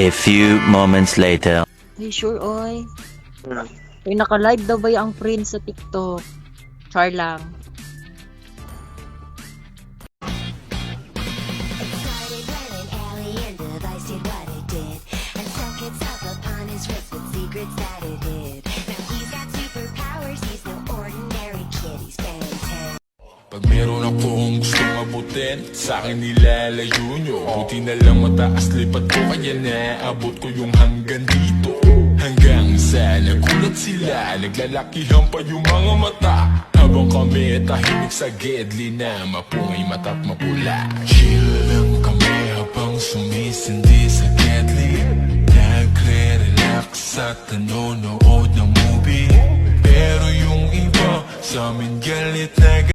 A few moments later. Hey, sure, oy. Uy, naka-live daw ba yung Prince sa TikTok? Char lang. Excited when an alien device did what it did and stuck itself up on his wrist with secrets that it hid. Now he's got superpowers, he's no ordinary kid, he's fantastic. Pag meron akong gustong abutin, sa'kin nilalayo nyo. Buti na lang mataas lipat ko, kaya naabot ko yung hanggang dito. Hanggang sa nagulat sila, naglalakihan pa yung mga mata. Habang kami tahimik sa gedli na mapungay mata't mapula. Chill lang kami habang sumisindi sa gedli. Nagre-relax at nanonood ng movie. Pero yung iba sa amin galit na